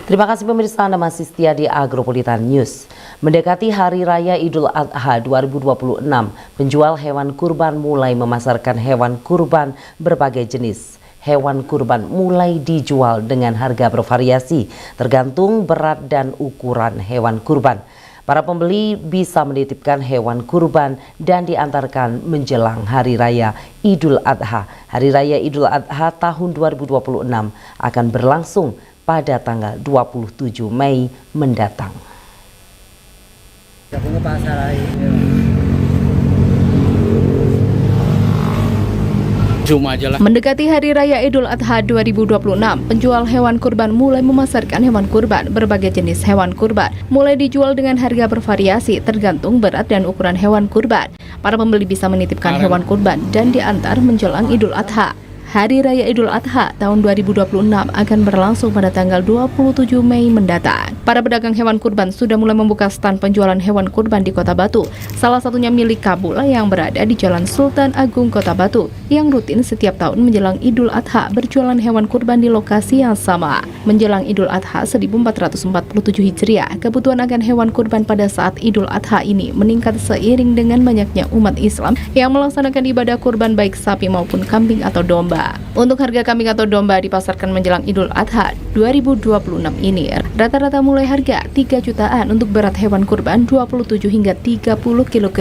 Terima kasih pemirsa, Anda masih setia di Agropolitan News. Mendekati Hari Raya Idul Adha 2026, penjual hewan kurban mulai memasarkan hewan kurban berbagai jenis. Hewan kurban mulai dijual dengan harga bervariasi, tergantung berat dan ukuran hewan kurban. Para pembeli bisa menitipkan hewan kurban dan diantarkan menjelang Hari Raya Idul Adha. Hari Raya Idul Adha tahun 2026 akan berlangsung pada tanggal 27 Mei mendatang. Mendekati Hari Raya Idul Adha 2026, penjual hewan kurban mulai memasarkan hewan kurban. Berbagai jenis hewan kurban mulai dijual dengan harga bervariasi tergantung berat dan ukuran hewan kurban. Para pembeli bisa menitipkan hewan kurban dan diantar menjelang Idul Adha. Hari Raya Idul Adha tahun 2026 akan berlangsung pada tanggal 27 Mei mendatang. Para pedagang hewan kurban sudah mulai membuka stand penjualan hewan kurban di Kota Batu. Salah satunya milik Kabul yang berada di Jalan Sultan Agung Kota Batu, yang rutin setiap tahun menjelang Idul Adha berjualan hewan kurban di lokasi yang sama. Menjelang Idul Adha 1447 Hijriah, kebutuhan akan hewan kurban pada saat Idul Adha ini meningkat seiring dengan banyaknya umat Islam yang melaksanakan ibadah kurban baik sapi maupun kambing atau domba. Untuk harga kambing atau domba dipasarkan menjelang Idul Adha 2026 ini rata-rata mulai harga 3 jutaan untuk berat hewan kurban 27 hingga 30 kg.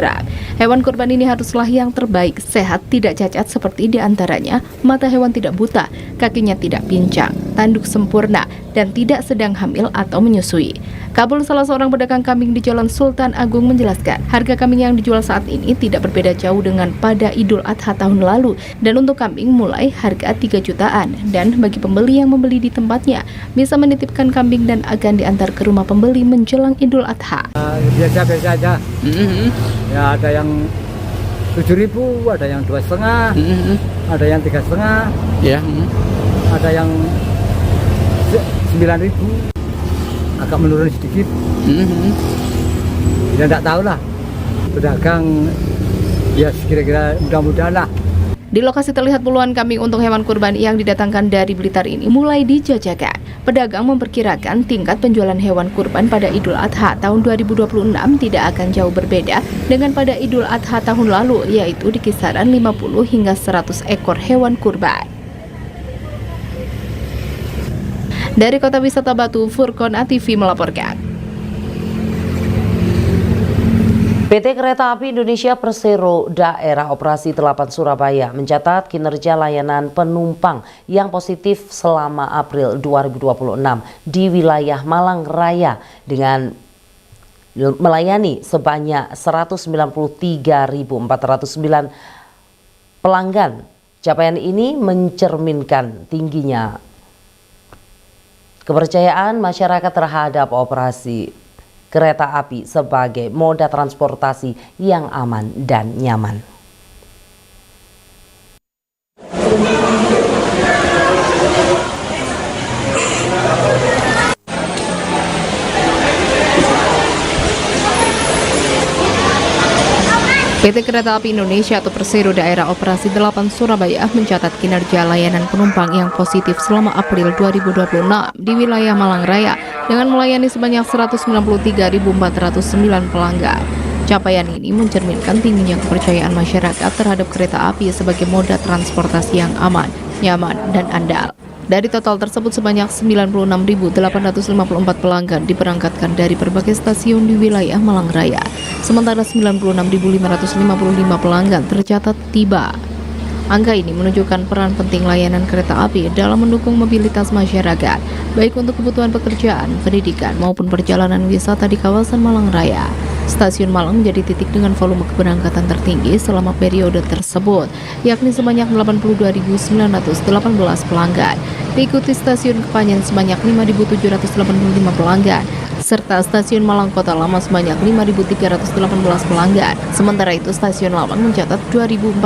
Hewan kurban ini haruslah yang terbaik, sehat, tidak cacat seperti diantaranya mata hewan tidak buta, kakinya tidak pincang, tanduk sempurna, dan tidak sedang hamil atau menyusui. Kabul, salah seorang pedagang kambing di Jalan Sultan Agung, menjelaskan harga kambing yang dijual saat ini tidak berbeda jauh dengan pada Idul Adha tahun lalu, dan untuk kambing mulai harga 3 jutaan, dan bagi pembeli yang membeli di tempatnya bisa menitipkan kambing dan akan diantar ke rumah pembeli menjelang Idul Adha. Biasa-biasa aja. Ya, ada yang 7.000, ada yang 2,5, ada yang 3,5, ada yang 9.000. Agak menurun sedikit. Ya enggak tahu lah. Pedagang ya kira-kira mudah-mudahan lah. Di lokasi terlihat puluhan kambing untuk hewan kurban yang didatangkan dari Blitar ini mulai dijajakan. Pedagang memperkirakan tingkat penjualan hewan kurban pada Idul Adha tahun 2026 tidak akan jauh berbeda dengan pada Idul Adha tahun lalu, yaitu di kisaran 50 hingga 100 ekor hewan kurban. Dari Kota Wisata Batu, Furqon ATV melaporkan. PT Kereta Api Indonesia Persero Daerah Operasi 8 Surabaya mencatat kinerja layanan penumpang yang positif selama April 2026 di wilayah Malang Raya dengan melayani sebanyak 193.409 pelanggan. Capaian ini mencerminkan tingginya kepercayaan masyarakat terhadap operasi kereta api sebagai moda transportasi yang aman dan nyaman. PT Kereta Api Indonesia atau Persero Daerah Operasi 8 Surabaya mencatat kinerja layanan penumpang yang positif selama April 2026 di wilayah Malang Raya dengan melayani sebanyak 193.409 pelanggan. Capaian ini mencerminkan tingginya kepercayaan masyarakat terhadap kereta api sebagai moda transportasi yang aman, nyaman, dan andal. Dari total tersebut, sebanyak 96.854 pelanggan diberangkatkan dari berbagai stasiun di wilayah Malang Raya. Sementara 96.555 pelanggan tercatat tiba. Angka ini menunjukkan peran penting layanan kereta api dalam mendukung mobilitas masyarakat, baik untuk kebutuhan pekerjaan, pendidikan, maupun perjalanan wisata di kawasan Malang Raya. Stasiun Malang menjadi titik dengan volume keberangkatan tertinggi selama periode tersebut, yakni sebanyak 82.918 pelanggan. Diikuti Stasiun Kepanjen sebanyak 5.785 pelanggan, serta Stasiun Malang Kota Lama sebanyak 5.318 pelanggan. Sementara itu, Stasiun Lawang mencatat 2.498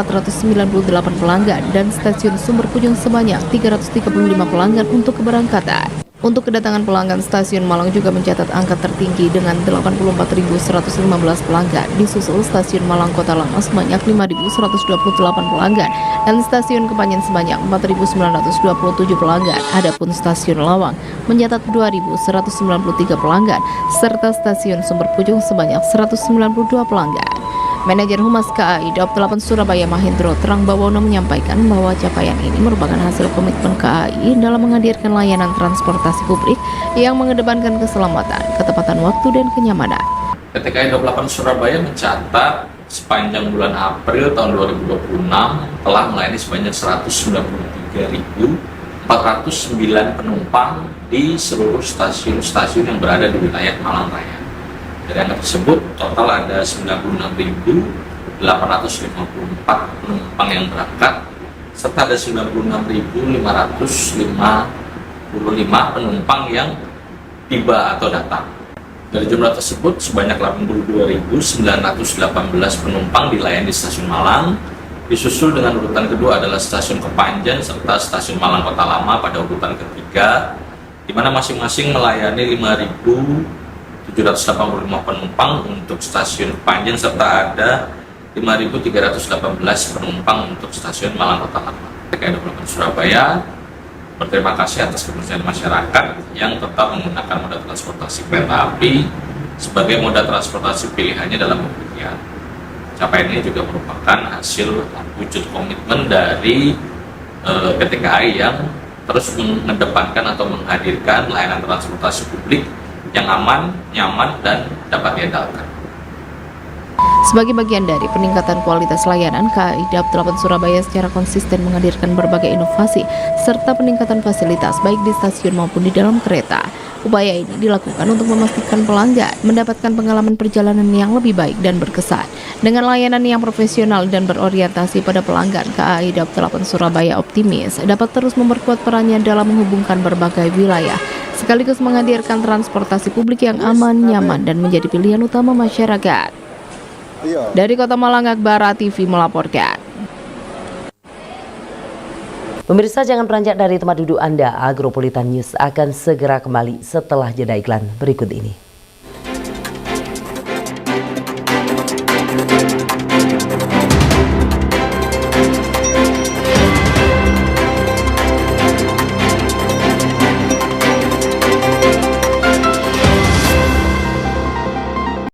pelanggan dan Stasiun Sumber Pujon sebanyak 335 pelanggan untuk keberangkatan. Untuk kedatangan pelanggan, stasiun Malang juga mencatat angka tertinggi dengan 84.115 pelanggan, disusul stasiun Malang Kota Lama sebanyak 5.128 pelanggan, dan stasiun Kepanjen sebanyak 4.927 pelanggan. Adapun stasiun Lawang mencatat 2.193 pelanggan, serta stasiun Sumber Pucung sebanyak 192 pelanggan. Manajer Humas KAI Daob 8 Surabaya Mahendro Terang Bawono menyampaikan bahwa capaian ini merupakan hasil komitmen KAI dalam menghadirkan layanan transportasi publik yang mengedepankan keselamatan, ketepatan waktu, dan kenyamanan. PT KAI Daob 8 Surabaya mencatat sepanjang bulan April tahun 2026 telah melayani sebanyak 193.409 penumpang di seluruh stasiun-stasiun yang berada di wilayah Malang Raya. Dari angka tersebut, total ada 96.854 penumpang yang berangkat, serta ada 96.555 penumpang yang tiba atau datang. Dari jumlah tersebut, sebanyak 82.918 penumpang dilayani di stasiun Malang, disusul dengan urutan kedua adalah stasiun Kepanjen serta stasiun Malang Kota Lama pada urutan ketiga, di mana masing-masing melayani 5.785 penumpang untuk stasiun Kepanjen serta ada 5.318 penumpang untuk stasiun Malang Kota Lama. KAI Daob 8 Surabaya berterima kasih atas kepercayaan masyarakat yang tetap menggunakan moda transportasi kereta api sebagai moda transportasi pilihannya dalam bepergian. Capaian ini juga merupakan hasil wujud komitmen dari PT KAI yang terus mengedepankan atau menghadirkan layanan transportasi publik yang aman, nyaman, dan dapat diandalkan. Sebagai bagian dari peningkatan kualitas layanan, KAI Daob 8 Surabaya secara konsisten menghadirkan berbagai inovasi serta peningkatan fasilitas baik di stasiun maupun di dalam kereta. Upaya ini dilakukan untuk memastikan pelanggan mendapatkan pengalaman perjalanan yang lebih baik dan berkesan. Dengan layanan yang profesional dan berorientasi pada pelanggan, KAI Daob 8 Surabaya optimis dapat terus memperkuat perannya dalam menghubungkan berbagai wilayah, sekaligus menghadirkan transportasi publik yang aman, nyaman, dan menjadi pilihan utama masyarakat. Dari Kota Malang, Akbara TV melaporkan. Pemirsa, jangan beranjak dari tempat duduk Anda. Agropolitan News akan segera kembali setelah jeda iklan berikut ini.